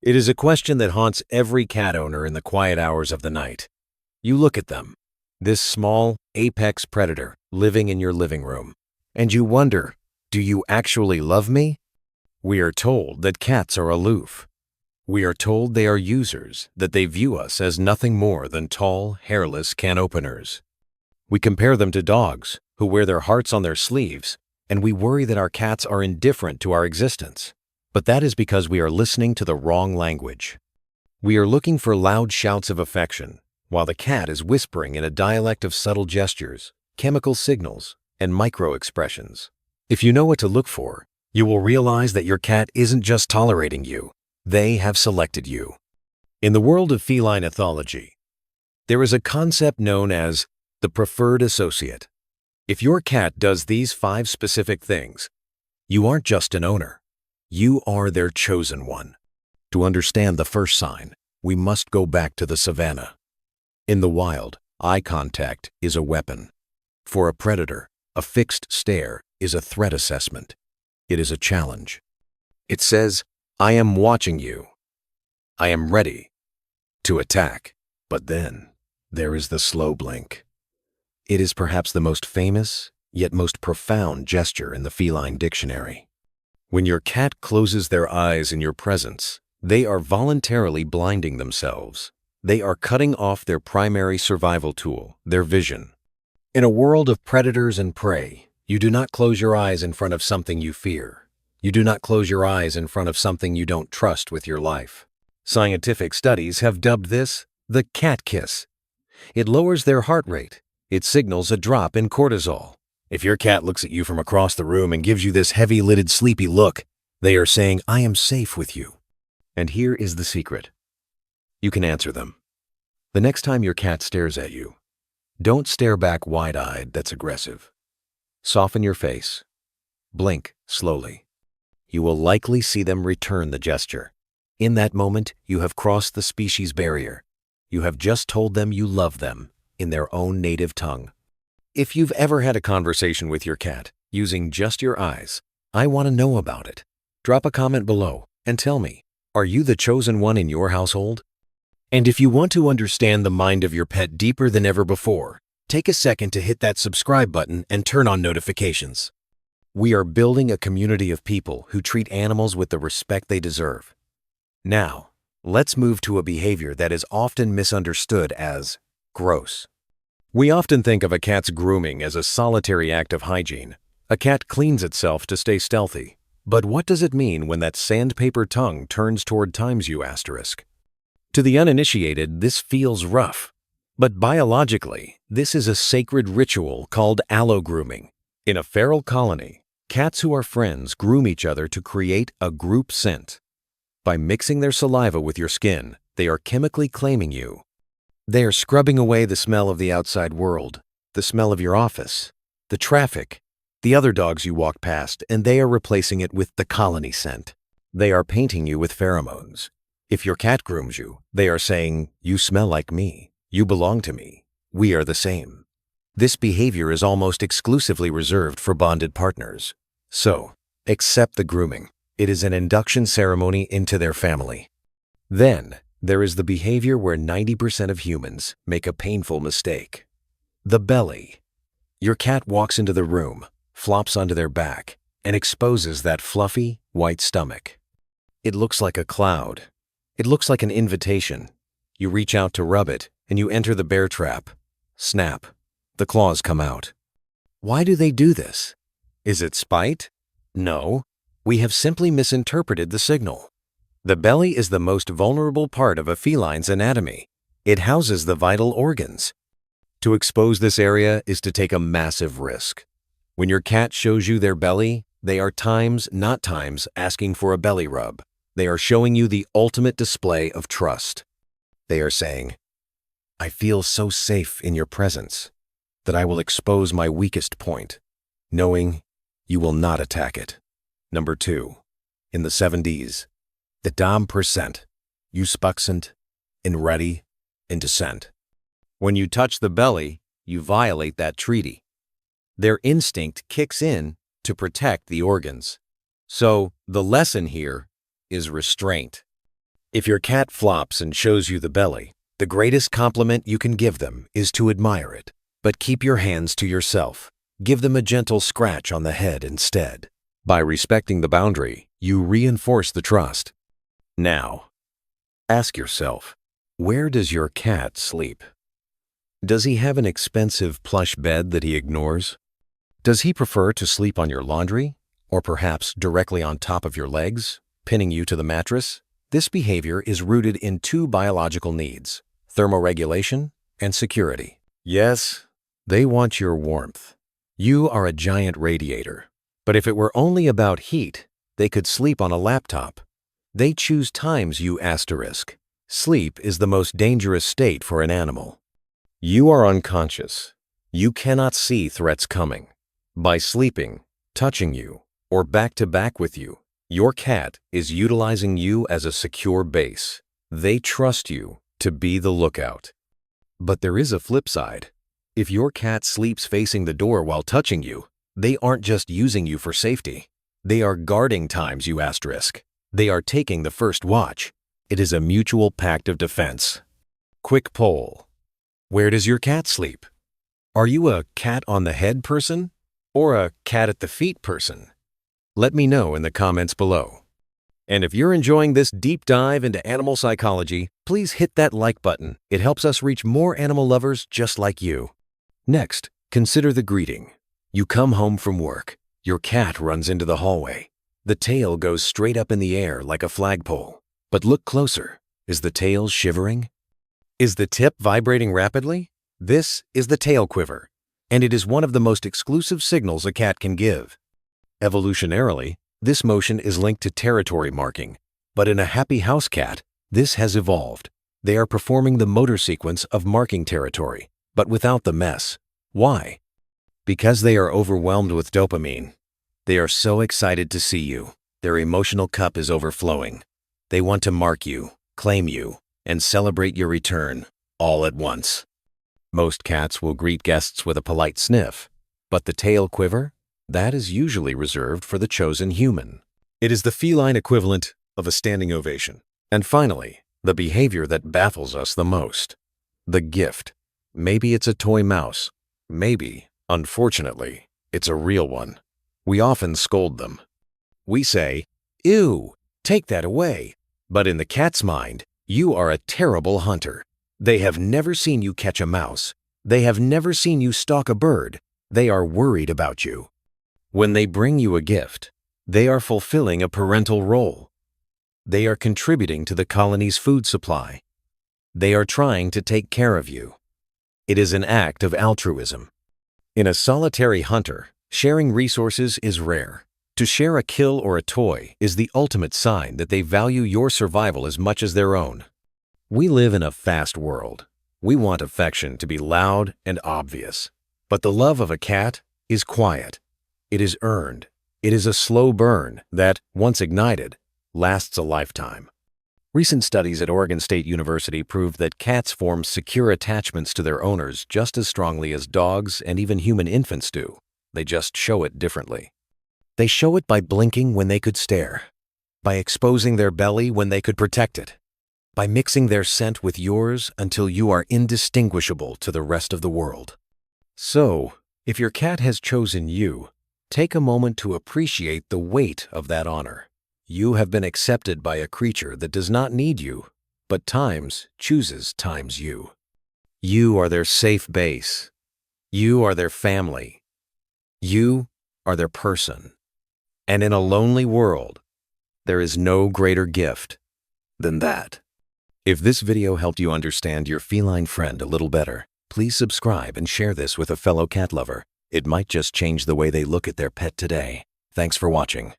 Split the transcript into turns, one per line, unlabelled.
It is a question that haunts every cat owner in the quiet hours of the night. You look at them, this small, apex predator living in your living room, and you wonder, do you actually love me? We are told that cats are aloof. We are told they are users, that they view us as nothing more than tall, hairless can openers. We compare them to dogs, who wear their hearts on their sleeves, and we worry that our cats are indifferent to our existence. But that is because we are listening to the wrong language. We are looking for loud shouts of affection, while the cat is whispering in a dialect of subtle gestures, chemical signals, and micro-expressions. If you know what to look for, you will realize that your cat isn't just tolerating you, they have selected you. In the world of feline ethology, there is a concept known as the preferred associate. If your cat does these 5 specific things, you aren't just an owner. You are their chosen one. To understand the first sign, we must go back to the savannah. In the wild, eye contact is a weapon. For a predator, a fixed stare is a threat assessment. It is a challenge. It says, I am watching you. I am ready to attack. But then, there is the slow blink. It is perhaps the most famous, yet most profound gesture in the feline dictionary. When your cat closes their eyes in your presence, they are voluntarily blinding themselves. They are cutting off their primary survival tool, their vision. In a world of predators and prey, you do not close your eyes in front of something you fear. You do not close your eyes in front of something you don't trust with your life. Scientific studies have dubbed this the cat kiss. It lowers their heart rate. It signals a drop in cortisol. If your cat looks at you from across the room and gives you this heavy-lidded, sleepy look, they are saying, I am safe with you. And here is the secret. You can answer them. The next time your cat stares at you, don't stare back wide-eyed, that's aggressive. Soften your face. Blink slowly. You will likely see them return the gesture. In that moment, you have crossed the species barrier. You have just told them you love them in their own native tongue. If you've ever had a conversation with your cat using just your eyes, I want to know about it. Drop a comment below and tell me, are you the chosen one in your household? And if you want to understand the mind of your pet deeper than ever before, take a second to hit that subscribe button and turn on notifications. We are building a community of people who treat animals with the respect they deserve. Now, let's move to a behavior that is often misunderstood as gross. We often think of a cat's grooming as a solitary act of hygiene. A cat cleans itself to stay stealthy. But what does it mean when that sandpaper tongue turns toward times you asterisk? To the uninitiated, this feels rough. But biologically, this is a sacred ritual called allo-grooming. In a feral colony, cats who are friends groom each other to create a group scent. By mixing their saliva with your skin, they are chemically claiming you. They are scrubbing away the smell of the outside world, the smell of your office, the traffic, the other dogs you walk past, and they are replacing it with the colony scent. They are painting you with pheromones. If your cat grooms you, they are saying, you smell like me, you belong to me, we are the same. This behavior is almost exclusively reserved for bonded partners. So, accept the grooming. It is an induction ceremony into their family. Then, there is the behavior where 90% of humans make a painful mistake. The belly. Your cat walks into the room, flops onto their back, and exposes that fluffy, white stomach. It looks like a cloud. It looks like an invitation. You reach out to rub it, and you enter the bear trap. Snap. The claws come out. Why do they do this? Is it spite? No. We have simply misinterpreted the signal. The belly is the most vulnerable part of a feline's anatomy. It houses the vital organs. To expose this area is to take a massive risk. When your cat shows you their belly, they are times, not times, asking for a belly rub. They are showing you the ultimate display of trust. They are saying, I feel so safe in your presence that I will expose my weakest point, knowing you will not attack it. Number 2. In the 70s, the Dom percent, uspuxent, in ready, in descent. When you touch the belly, you violate that treaty. Their instinct kicks in to protect the organs. So the lesson here is restraint. If your cat flops and shows you the belly, the greatest compliment you can give them is to admire it. But keep your hands to yourself. Give them a gentle scratch on the head instead. By respecting the boundary, you reinforce the trust. Now, ask yourself, where does your cat sleep? Does he have an expensive plush bed that he ignores? Does he prefer to sleep on your laundry, or perhaps directly on top of your legs, pinning you to the mattress? This behavior is rooted in two biological needs: thermoregulation and security. Yes, they want your warmth. You are a giant radiator. But if it were only about heat, they could sleep on a laptop. They choose times, you asterisk. Sleep is the most dangerous state for an animal. You are unconscious. You cannot see threats coming. By sleeping, touching you, or back to back with you, your cat is utilizing you as a secure base. They trust you to be the lookout. But there is a flip side. If your cat sleeps facing the door while touching you, they aren't just using you for safety. They are guarding times, you asterisk. They are taking the first watch. It is a mutual pact of defense. Quick poll. Where does your cat sleep? Are you a cat on the head person or a cat at the feet person? Let me know in the comments below. And if you're enjoying this deep dive into animal psychology, please hit that like button. It helps us reach more animal lovers just like you. Next, consider the greeting. You come home from work. Your cat runs into the hallway. The tail goes straight up in the air like a flagpole. But look closer. Is the tail shivering? Is the tip vibrating rapidly? This is the tail quiver, and it is one of the most exclusive signals a cat can give. Evolutionarily, this motion is linked to territory marking, but in a happy house cat, this has evolved. They are performing the motor sequence of marking territory, but without the mess. Why? Because they are overwhelmed with dopamine. They are so excited to see you. Their emotional cup is overflowing. They want to mark you, claim you, and celebrate your return, all at once. Most cats will greet guests with a polite sniff, but the tail quiver? That is usually reserved for the chosen human. It is the feline equivalent of a standing ovation. And finally, the behavior that baffles us the most. The gift. Maybe it's a toy mouse. Maybe, unfortunately, it's a real one. We often scold them. We say, "Ew, take that away." But in the cat's mind, you are a terrible hunter. They have never seen you catch a mouse. They have never seen you stalk a bird. They are worried about you. When they bring you a gift, they are fulfilling a parental role. They are contributing to the colony's food supply. They are trying to take care of you. It is an act of altruism. In a solitary hunter, sharing resources is rare. To share a kill or a toy is the ultimate sign that they value your survival as much as their own. We live in a fast world. We want affection to be loud and obvious. But the love of a cat is quiet. It is earned. It is a slow burn that, once ignited, lasts a lifetime. Recent studies at Oregon State University proved that cats form secure attachments to their owners just as strongly as dogs and even human infants do. They just show it differently. They show it by blinking when they could stare, by exposing their belly when they could protect it, by mixing their scent with yours until you are indistinguishable to the rest of the world. So, if your cat has chosen you, take a moment to appreciate the weight of that honor. You have been accepted by a creature that does not need you, but chooses you. You are their safe base. You are their family. You are their person. And in a lonely world, there is no greater gift than that. If this video helped you understand your feline friend a little better, please subscribe and share this with a fellow cat lover. It might just change the way they look at their pet today. Thanks for watching.